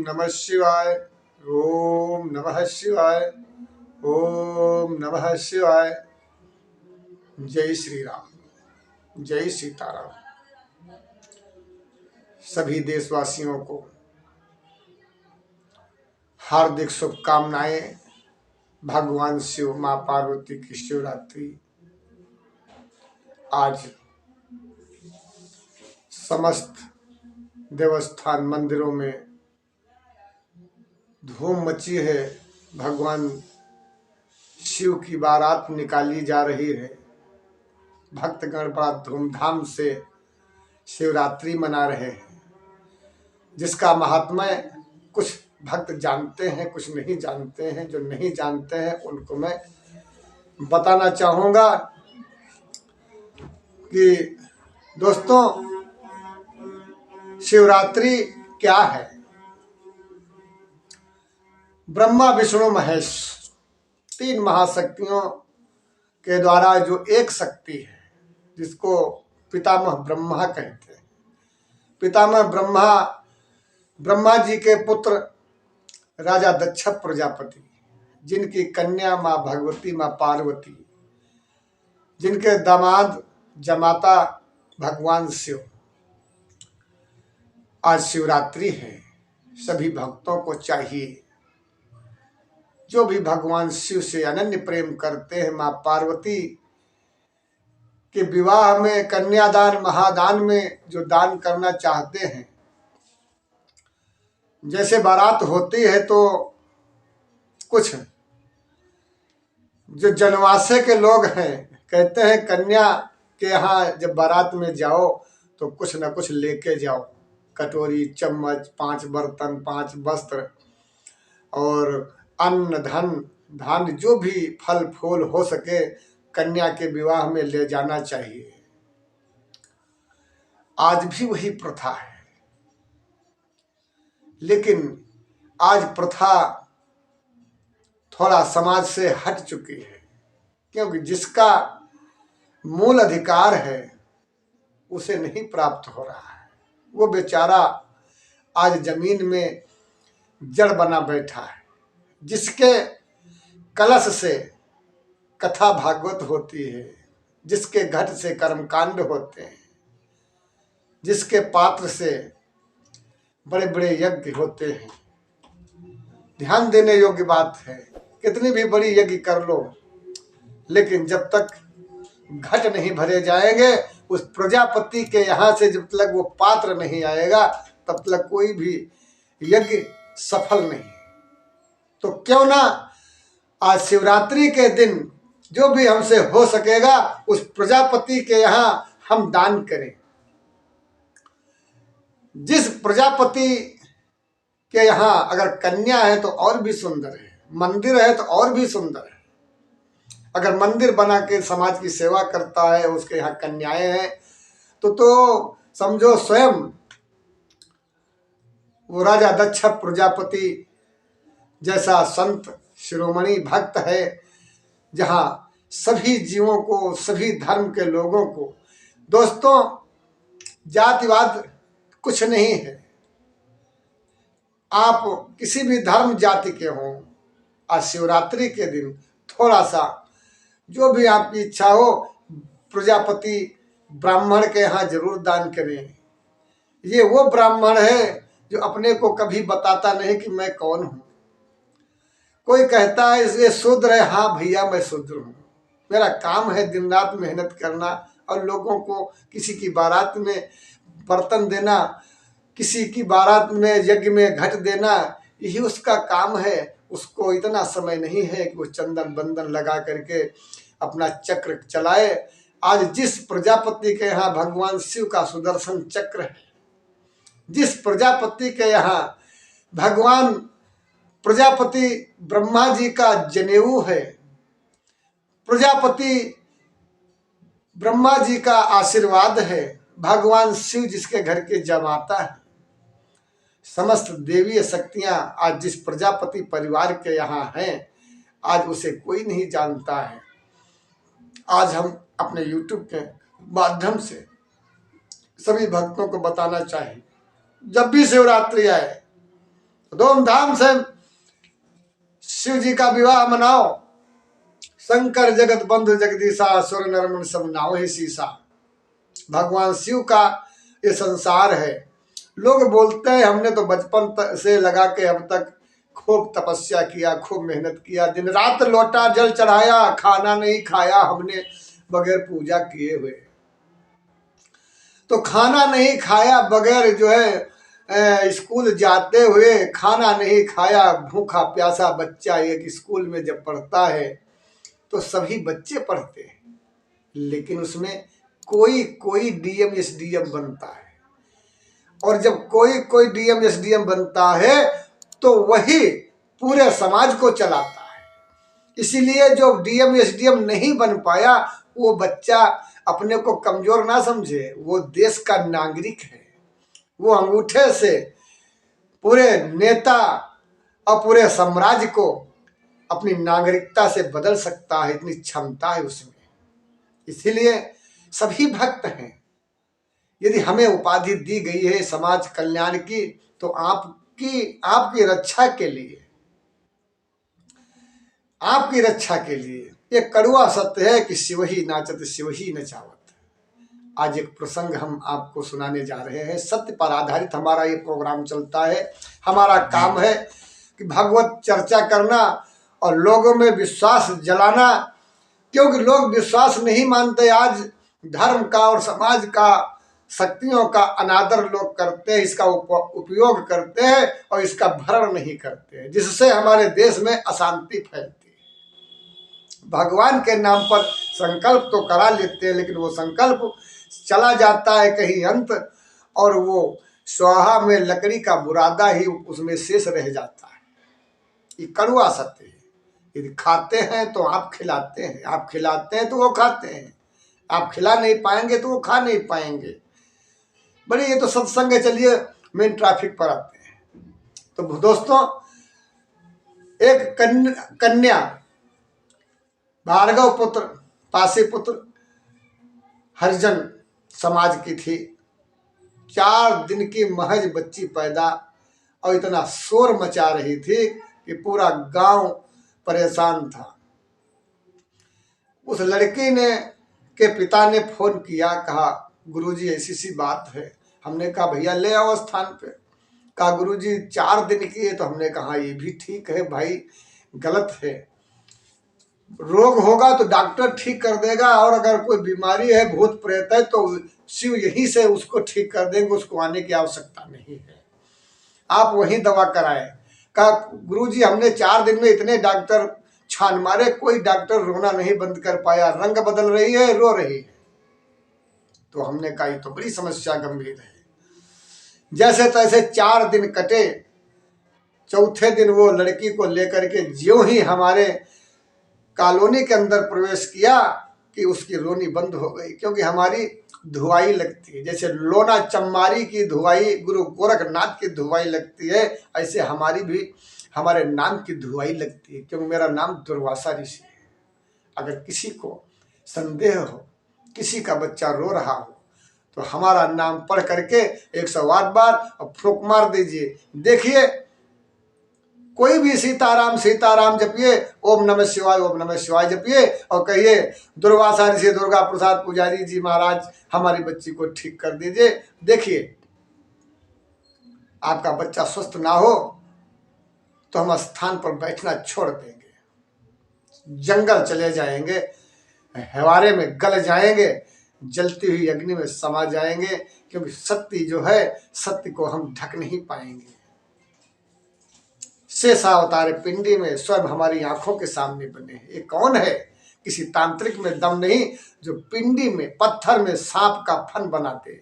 नमः शिवाय। ओम नमः शिवाय। ओम नमः शिवाय। जय श्री राम, जय सीताराम। सभी देशवासियों को हार्दिक शुभकामनाएं। भगवान शिव, माँ पार्वती की शिवरात्रि आज समस्त देवस्थान मंदिरों में धूम मची है। भगवान शिव की बारात निकाली जा रही है। भक्तगण बड़ा धूमधाम से शिवरात्रि मना रहे हैं, जिसका महात्म्य कुछ भक्त जानते हैं, कुछ नहीं जानते हैं। जो नहीं जानते हैं उनको मैं बताना चाहूँगा कि दोस्तों, शिवरात्रि क्या है। ब्रह्मा विष्णु महेश तीन महाशक्तियों के द्वारा जो एक शक्ति है, जिसको पितामह ब्रह्मा कहते हैं। पितामह ब्रह्मा जी के पुत्र राजा दक्ष प्रजापति, जिनकी कन्या माँ भगवती, माँ पार्वती, जिनके दामाद जमाता भगवान शिव। आज शिवरात्रि है। सभी भक्तों को चाहिए, जो भी भगवान शिव से अनन्य प्रेम करते हैं, माँ पार्वती के विवाह में, कन्यादान महादान में जो दान करना चाहते हैं। जैसे बारात होती है तो कुछ जो जनवासे के लोग हैं कहते हैं, कन्या के यहाँ जब बारात में जाओ तो कुछ न कुछ लेके जाओ। कटोरी, चम्मच, 5 बर्तन, 5 वस्त्र और अन्न, धन धान्य, जो भी फल फूल हो सके कन्या के विवाह में ले जाना चाहिए। आज भी वही प्रथा है, लेकिन आज प्रथा थोड़ा समाज से हट चुकी है, क्योंकि जिसका मूल अधिकार है उसे नहीं प्राप्त हो रहा है। वो बेचारा आज जमीन में जड़ बना बैठा है। जिसके कलश से कथा भागवत होती है, जिसके घट से कर्मकांड होते हैं, जिसके पात्र से बड़े बड़े यज्ञ होते हैं, ध्यान देने योग्य बात है। कितनी भी बड़ी यज्ञ कर लो, लेकिन जब तक घट नहीं भरे जाएंगे, उस प्रजापति के यहाँ से जब तक वो पात्र नहीं आएगा, तब तक कोई भी यज्ञ सफल नहीं। तो क्यों ना आज शिवरात्रि के दिन जो भी हमसे हो सकेगा उस प्रजापति के यहाँ हम दान करें। जिस प्रजापति के यहाँ अगर कन्या है तो और भी सुंदर है, मंदिर है तो और भी सुंदर है। अगर मंदिर बना के समाज की सेवा करता है, उसके यहाँ कन्याएं हैं, तो समझो स्वयं वो राजा दक्ष प्रजापति जैसा संत शिरोमणि भक्त है, जहाँ सभी जीवों को, सभी धर्म के लोगों को, दोस्तों जातिवाद कुछ नहीं है। आप किसी भी धर्म जाति के हों, आज शिवरात्रि के दिन थोड़ा सा जो भी आपकी इच्छा हो, प्रजापति ब्राह्मण के यहाँ जरूर दान करें। ये वो ब्राह्मण है जो अपने को कभी बताता नहीं कि मैं कौन हूँ। कोई कहता है ये शूद्र है, हाँ भैया मैं शूद्र हूँ, मेरा काम है दिन रात मेहनत करना और लोगों को किसी की बारात में बर्तन देना, किसी की बारात में यज्ञ में घट देना, यही उसका काम है। उसको इतना समय नहीं है कि वो चंदन बंदन लगा करके अपना चक्र चलाए। आज जिस प्रजापति के यहाँ भगवान शिव का सुदर्शन चक्र है, जिस प्रजापति के यहाँ भगवान प्रजापति ब्रह्मा जी का जनेऊ है, प्रजापति ब्रह्मा जी का आशीर्वाद है, भगवान शिव जिसके घर के जमाता है, समस्त देवीय शक्तियां आज जिस प्रजापति परिवार के यहाँ हैं, आज उसे कोई नहीं जानता है। आज हम अपने YouTube के माध्यम से सभी भक्तों को बताना चाहिए, जब भी शिवरात्रि आए धूमधाम से शिव जी का विवाह मनाओ। शंकर जगत बंधु जगदीशा, सुर नर मुनि सब नाव ही शीशा। भगवान शिव का ये संसार है। लोग बोलते हैं हमने तो बचपन से लगा के अब तक खूब तपस्या किया, खूब मेहनत किया, दिन रात लौटा जल चढ़ाया, खाना नहीं खाया हमने बगैर पूजा किए हुए। तो खाना नहीं खाया बगैर जो है स्कूल जाते हुए, खाना नहीं खाया, भूखा प्यासा बच्चा एक स्कूल में जब पढ़ता है तो सभी बच्चे पढ़ते हैं, लेकिन उसमें कोई कोई डीएम एसडीएम बनता है। और जब कोई कोई डीएम एसडीएम बनता है तो वही पूरे समाज को चलाता है। इसीलिए जो डीएम एसडीएम नहीं बन पाया वो बच्चा अपने को कमजोर ना समझे, वो देश का नागरिक है। वो अंगूठे से पूरे नेता और पूरे साम्राज्य को अपनी नागरिकता से बदल सकता है, इतनी क्षमता है उसमें। इसीलिए सभी भक्त हैं। यदि हमें उपाधि दी गई है समाज कल्याण की तो आपकी रक्षा के लिए, आपकी रक्षा के लिए। ये कड़वा सत्य है कि शिव ही नाचत शिव ही नचावत। आज एक प्रसंग हम आपको सुनाने जा रहे हैं। सत्य पर आधारित हमारा ये प्रोग्राम चलता है। हमारा काम है कि भगवत चर्चा करना और लोगों में विश्वास जलाना, क्योंकि लोग विश्वास नहीं मानते। आज धर्म का और समाज का शक्तियों का अनादर लोग करते हैं, इसका उपयोग करते हैं और इसका भरण नहीं करते हैं, जिससे हमारे देश में अशांति फैलती है। भगवान के नाम पर संकल्प तो करा लेते हैं, लेकिन वो संकल्प चला जाता है कहीं अंत, और वो स्वाहा में लकड़ी का बुरादा ही उसमें शेष रह जाता है। ये कड़वा सत्य है। यदि खाते हैं तो आप खिलाते हैं, आप खिलाते हैं तो वो खाते हैं, आप खिला नहीं पाएंगे तो वो खा नहीं पाएंगे। बड़ी ये तो सत्संग है। चलिए मेन ट्रैफिक पर आते हैं। तो दोस्तों, एक कन्या भार्गव पुत्र पासीपुत्र हरिजन समाज की थी। 4 दिन की महज बच्ची पैदा, और इतना शोर मचा रही थी कि पूरा गांव परेशान था। उस लड़की ने के पिता ने फोन किया, कहा गुरुजी ऐसी सी बात है। हमने कहा भैया ले आओ स्थान पे। कहा गुरुजी 4 दिन की है। तो हमने कहा ये भी ठीक है भाई, गलत है। रोग होगा तो डॉक्टर ठीक कर देगा, और अगर कोई बीमारी है, भूत प्रेत है, तो शिव यहीं से उसको ठीक कर देंगे, उसको आने की आवश्यकता नहीं है, आप वहीं दवा कराएं। कहा गुरुजी हमने 4 दिन में इतने डॉक्टर छान मारे, कोई डॉक्टर रोना नहीं बंद कर पाया, रंग बदल रही है, रो रही है। तो हमने कहा ये तो बड़ी समस्या गंभीर है। जैसे तैसे 4 दिन कटे। चौथे दिन वो लड़की को लेकर के ज्यों ही हमारे कॉलोनी के अंदर प्रवेश किया कि उसकी रोनी बंद हो गई, क्योंकि हमारी धुआई लगती है। जैसे लोना चम्मारी की धुआई गुरु गोरखनाथ की धुआई लगती है, ऐसे हमारी भी हमारे नाम की धुआई लगती है, क्योंकि मेरा नाम दुर्वासा ऋषि है। अगर किसी को संदेह हो, किसी का बच्चा रो रहा हो, तो हमारा नाम पढ़ करके 108 बार और फूंक मार दीजिए। देखिए कोई भी सीताराम सीताराम जपिए, ओम नमः शिवाय जपिए, और कहिए दुर्वासा ऋषि दुर्गा प्रसाद पुजारी जी महाराज हमारी बच्ची को ठीक कर दीजिए। देखिए आपका बच्चा स्वस्थ ना हो तो हम स्थान पर बैठना छोड़ देंगे, जंगल चले जाएंगे, हवारे में गल जाएंगे, जलती हुई अग्नि में समा जाएंगे, क्योंकि सत्य जो है, सत्य को हम ढक नहीं पाएंगे। शेषावतार पिंडी में स्वयं हमारी आंखों के सामने बने हैं। ये कौन है? किसी तांत्रिक में दम नहीं जो पिंडी में पत्थर में सांप का फन बनाते,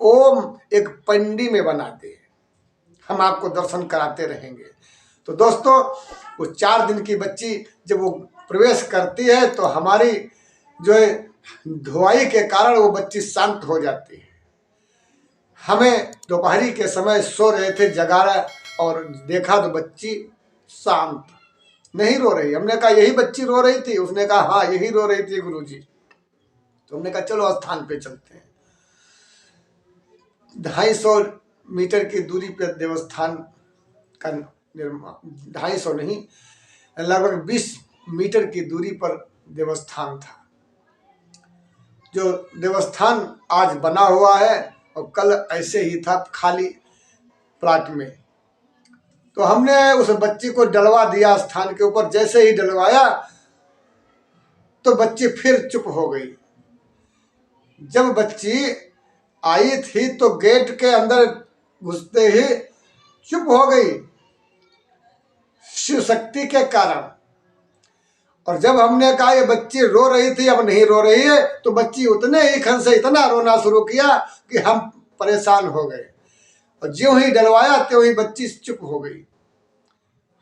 ओम एक पिंडी में बनाते। हम आपको दर्शन कराते रहेंगे। तो दोस्तों, वो 4 दिन की बच्ची जब वो प्रवेश करती है तो हमारी जो है धुआई के कारण वो बच्ची शांत हो जाती है। हमें दोपहरी के समय सो रहे थे, जगाड़ा और देखा तो बच्ची शांत, नहीं रो रही। हमने कहा यही बच्ची रो रही थी? उसने कहा हाँ यही रो रही थी गुरुजी। तो हमने कहा चलो स्थान पे चलते हैं। 250 मीटर की दूरी पर देवस्थान का निर्माण, 250 नहीं, लगभग 20 मीटर की दूरी पर देवस्थान था। जो देवस्थान आज बना हुआ है और कल ऐसे ही था खाली प्लाट में। तो हमने उस बच्ची को डलवा दिया स्थान के ऊपर। जैसे ही डलवाया तो बच्ची फिर चुप हो गई। जब बच्ची आई थी तो गेट के अंदर घुसते ही चुप हो गई शिव शक्ति के कारण। और जब हमने कहा ये बच्ची रो रही थी, अब नहीं रो रही है, तो बच्ची उतने ही क्षण से इतना रोना शुरू किया कि हम परेशान हो गए। और ज्यों ही डलवाया त्यों ही बच्ची चुप हो गई।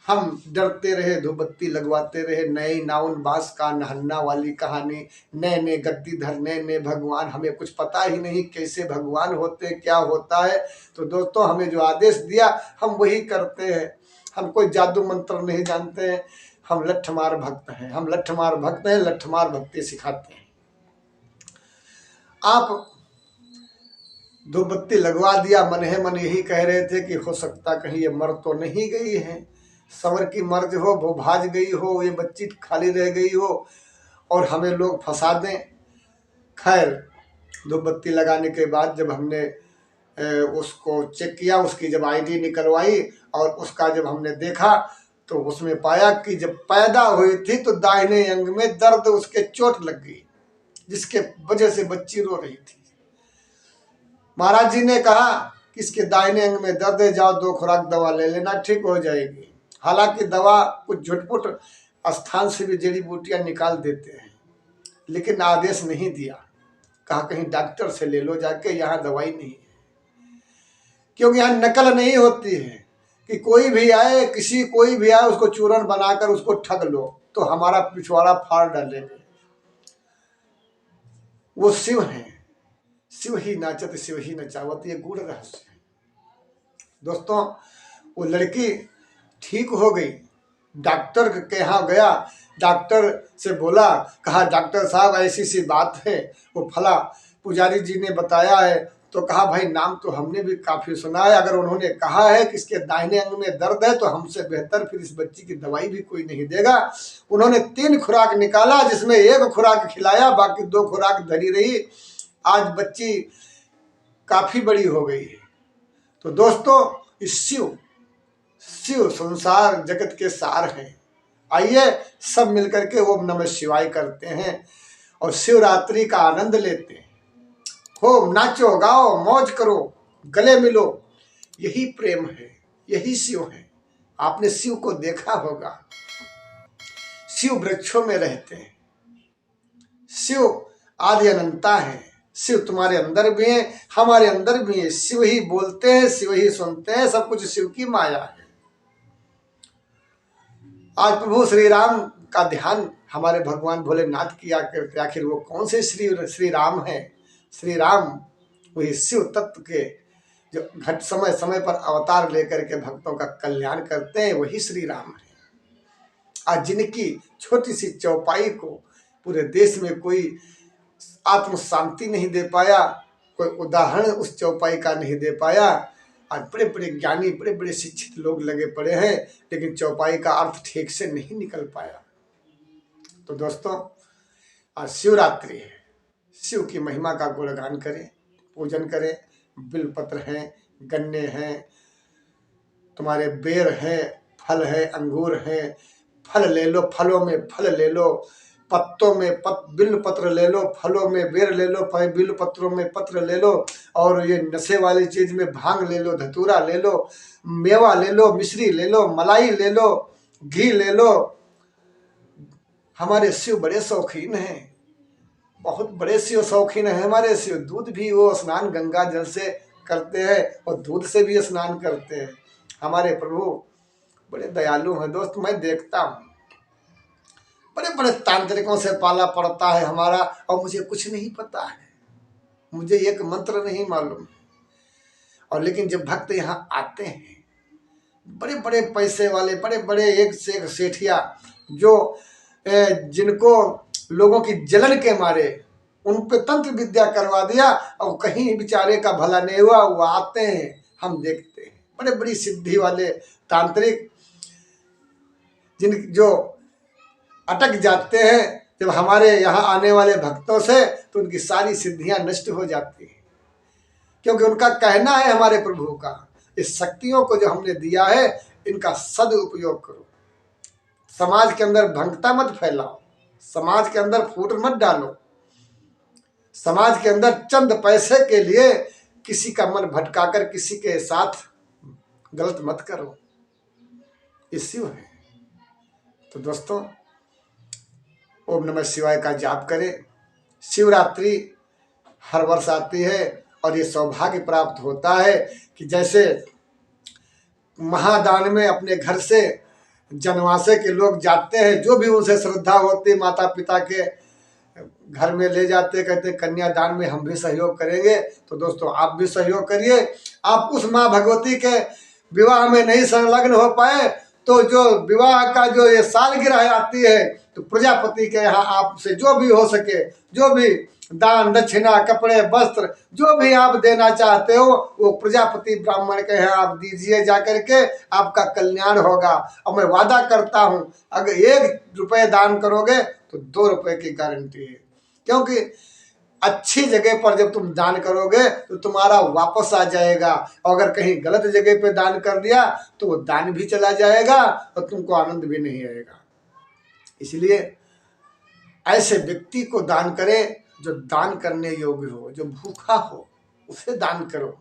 हम डरते रहे, धूपबत्ती लगवाते रहे, नए नाउन बांस का नहन्ना वाली कहानी, नए नए गद्दीधर, नए नए भगवान। हमें कुछ पता ही नहीं कैसे भगवान होते, क्या होता है। तो दोस्तों, हमें जो आदेश दिया हम वही करते हैं। हम कोई जादू मंत्र नहीं जानते हैं। हम लठमार भक्त हैं, हम लठमार भक्त हैं, लठमार भक्ति सिखाते हैं। आप धूपबत्ती लगवा दिया, मन है मन यही कह रहे थे कि हो सकता कहीं ये मर तो नहीं गई है, सवर की मर्ज हो, वो भाज गई हो, ये बच्ची खाली रह गई हो और हमें लोग फंसा दें। खैर, धूपबत्ती लगाने के बाद जब हमने उसको चेक किया, उसकी जब आईडी निकलवाई और उसका जब हमने देखा तो उसमें पाया कि जब पैदा हुई थी तो दाहिने अंग में दर्द, उसके चोट लग गई, जिसके वजह से बच्ची रो रही थी। महाराज जी ने कहा कि इसके दाहिने अंग में दर्द है, जाओ 2 खुराक दवा ले लेना, ठीक हो जाएगी। हालांकि दवा कुछ झुटपुट स्थान से भी जड़ी बूटियां निकाल देते हैं, लेकिन आदेश नहीं दिया। कहा कहीं डॉक्टर से ले लो जाके, यहाँ दवाई नहीं है। क्योंकि यहाँ नकल नहीं होती है कि कोई भी आए, कोई भी आए उसको चूरन बनाकर उसको ठग लो तो हमारा पिछवाड़ा फाड़ डालेंगे। वो शिव हैं, शिव ही नाचत शिव ही नचावत, ये गूढ़ रहस्य है। दोस्तों, वो लड़की ठीक हो गई, डॉक्टर के यहाँ गया, डॉक्टर से बोला, कहा डॉक्टर साहब ऐसी सी बात है, वो फला पुजारी जी ने बताया है। तो कहा भाई नाम तो हमने भी काफ़ी सुना है, अगर उन्होंने कहा है कि इसके दाहिने अंग में दर्द है तो हमसे बेहतर फिर इस बच्ची की दवाई भी कोई नहीं देगा। उन्होंने 3 खुराक निकाला, जिसमें 1 खुराक खिलाया, बाकी 2 खुराक धरी रही। आज बच्ची काफ़ी बड़ी हो गई है। तो दोस्तों, इस शिव संसार जगत के सार हैं। आइए सब मिलकर के ओम नमः शिवाय करते हैं और शिवरात्रि का आनंद लेते हैं। हो, नाचो गाओ मौज करो, गले मिलो, यही प्रेम है, यही शिव है। आपने शिव को देखा होगा, शिव वृक्षों में रहते हैं, शिव आदि अनंता है। शिव तुम्हारे अंदर भी है, हमारे अंदर भी है। शिव ही बोलते हैं, शिव ही सुनते हैं, सब कुछ शिव की माया है। आज प्रभु श्री राम का ध्यान हमारे भगवान भोलेनाथ किया करते। आखिर वो कौन से श्री राम है? श्री राम वही शिव तत्व के जो घट समय समय पर अवतार लेकर के भक्तों का कल्याण करते हैं, वही श्री राम है। आज जिनकी छोटी सी चौपाई को पूरे देश में कोई आत्म शांति नहीं दे पाया, कोई उदाहरण उस चौपाई का नहीं दे पाया। आज बड़े बड़े ज्ञानी, बड़े बड़े शिक्षित लोग लगे पड़े हैं, लेकिन चौपाई का अर्थ ठीक से नहीं निकल पाया। तो दोस्तों, आज शिवरात्रि है, शिव की महिमा का गुणगान करें, पूजन करें। बिलपत्र हैं, गन्ने हैं, तुम्हारे बेर हैं, फल है, अंगूर हैं, फल ले लो, फलों में फल ले लो, पत्तों में बिल्व पत्र ले लो, फलों में बेर ले लो, बिल्व पत्रों में पत्र ले लो, और ये नशे वाली चीज में भांग ले लो, धतूरा ले लो, मेवा ले लो, मिश्री ले लो, मलाई ले लो, घी ले लो। हमारे शिव बड़े शौकीन हैं, बहुत बड़े शिव शौकीन है हमारे शिव। दूध भी वो स्नान गंगा जल से करते हैं और दूध से भी स्नान करते हैं। हमारे प्रभु बड़े दयालु हैं। दोस्त, मैं देखता हूँ बड़े बड़े तांत्रिकों से पाला पड़ता है हमारा, और मुझे कुछ नहीं पता है, मुझे एक मंत्र नहीं मालूम। और लेकिन जब भक्त यहाँ आते हैं, बड़े बड़े पैसे वाले, बड़े बड़े एक से एक सेठिया, जो जिनको लोगों की जलन के मारे उन पे तंत्र विद्या करवा दिया और कहीं बेचारे का भला नहीं हुआ, वो आते हैं, हम देखते हैं। बड़े बड़ी सिद्धि वाले तांत्रिक जिन जो अटक जाते हैं जब हमारे यहाँ आने वाले भक्तों से, तो उनकी सारी सिद्धियां नष्ट हो जाती हैं, क्योंकि उनका कहना है हमारे प्रभु का, इस शक्तियों को जो हमने दिया है इनका सदुपयोग करो। समाज के अंदर भंगता मत फैलाओ, समाज के अंदर फूट मत डालो, समाज के अंदर चंद पैसे के लिए किसी का मन भटकाकर किसी के साथ गलत मत करो। इश्यू है। तो दोस्तों, ओम नमः शिवाय का जाप करें। शिवरात्रि हर वर्ष आती है और ये सौभाग्य प्राप्त होता है कि जैसे महादान में अपने घर से जनवासे के लोग जाते हैं, जो भी उनसे श्रद्धा होती, माता पिता के घर में ले जाते, कहते कन्यादान में हम भी सहयोग करेंगे। तो दोस्तों, आप भी सहयोग करिए। आप उस माँ भगवती के विवाह में नहीं संलग्न हो पाए तो जो विवाह का जो ये सालगिरह आती है, तो प्रजापति के यहाँ आपसे जो भी हो सके, जो भी दान दक्षिणा कपड़े वस्त्र जो भी आप देना चाहते हो, वो प्रजापति ब्राह्मण के यहाँ आप दीजिए, जाकर के आपका कल्याण होगा। और मैं वादा करता हूँ, अगर 1 रुपये दान करोगे तो 2 रुपये की गारंटी है, क्योंकि अच्छी जगह पर जब तुम दान करोगे तो तुम्हारा वापस आ जाएगा। और अगर कहीं गलत जगह पे दान कर दिया तो वो दान भी चला जाएगा और तुमको आनंद भी नहीं आएगा। इसलिए ऐसे व्यक्ति को दान करें जो दान करने योग्य हो, जो भूखा हो, उसे दान करो।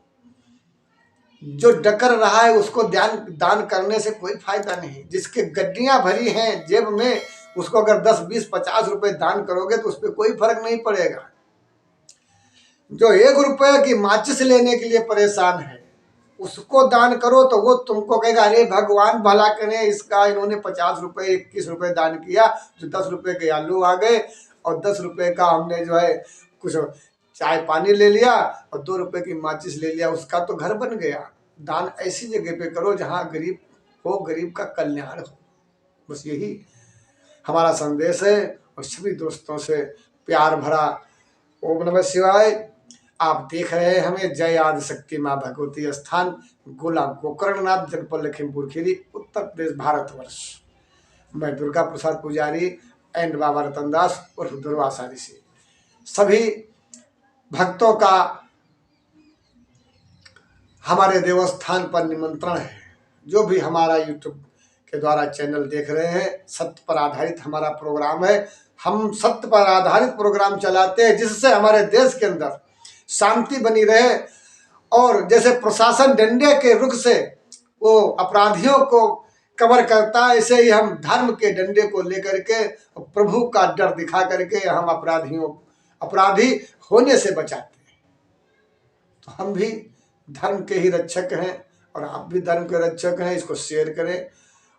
जो डकर रहा है उसको दान करने से कोई फायदा नहीं। जिसके गड्डियां भरी हैं जेब में, उसको अगर 10, 20, 50 रुपए दान करोगे तो उस पर कोई फर्क नहीं पड़ेगा। जो 1 रुपये की माचिस लेने के लिए परेशान है, उसको दान करो तो वो तुमको कहेगा, अरे भगवान भला करे, इसका इन्होंने 50 रुपये 21 रुपये दान किया, जो 10 रुपये के आलू आ गए और 10 रुपये का हमने जो है कुछ चाय पानी ले लिया और 2 रुपये की माचिस ले लिया, उसका तो घर बन गया। दान ऐसी जगह पे करो जहाँ गरीब हो, गरीब का कल्याण हो। बस यही हमारा संदेश है। और सभी दोस्तों से प्यार भरा ओम नमः शिवाय। आप देख रहे हैं हमें जय आदि शक्ति माँ भगवती स्थान, गोला गोकर्णनाथ, जनपद लखीमपुर खीरी, उत्तर प्रदेश, भारतवर्ष। मैं दुर्गा प्रसाद पुजारी एंड बाबा रतन दास उर्फ दुर्वासारी से सभी भक्तों का हमारे देवस्थान पर निमंत्रण है। जो भी हमारा यूट्यूब के द्वारा चैनल देख रहे हैं, सत्य पर आधारित हमारा प्रोग्राम है। हम सत्य पर आधारित प्रोग्राम चलाते हैं जिससे हमारे देश के अंदर शांति बनी रहे। और जैसे प्रशासन डंडे के रुख से वो अपराधियों को कवर करता है, ऐसे ही हम धर्म के डंडे को लेकर के प्रभु का डर दिखा करके हम अपराधी होने से बचाते हैं। तो हम भी धर्म के ही रक्षक हैं और आप भी धर्म के रक्षक हैं। इसको शेयर करें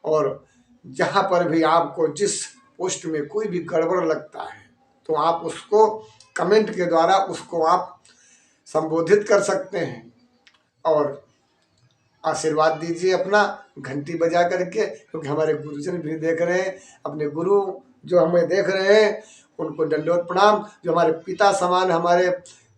और जहाँ पर भी आपको जिस पोस्ट में कोई भी गड़बड़ लगता है तो आप उसको कमेंट के द्वारा उसको आप संबोधित कर सकते हैं और आशीर्वाद दीजिए अपना, घंटी बजा करके, क्योंकि हमारे गुरुजन भी देख रहे हैं। अपने गुरु जो हमें देख रहे हैं उनको दंडोत प्रणाम। जो हमारे पिता समान हमारे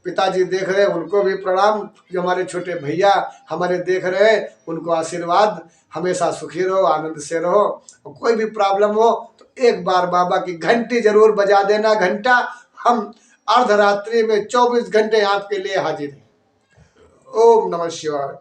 पिताजी देख रहे हैं उनको भी प्रणाम। जो हमारे छोटे भैया हमारे देख रहे हैं उनको आशीर्वाद, हमेशा सुखी रहो, आनंद से रहो। और कोई भी प्रॉब्लम हो तो एक बार बाबा की घंटी जरूर बजा देना। घंटा हम अर्धरात्रि में 24 घंटे आपके लिए हाजिर हैं। ओम नमः शिवाय।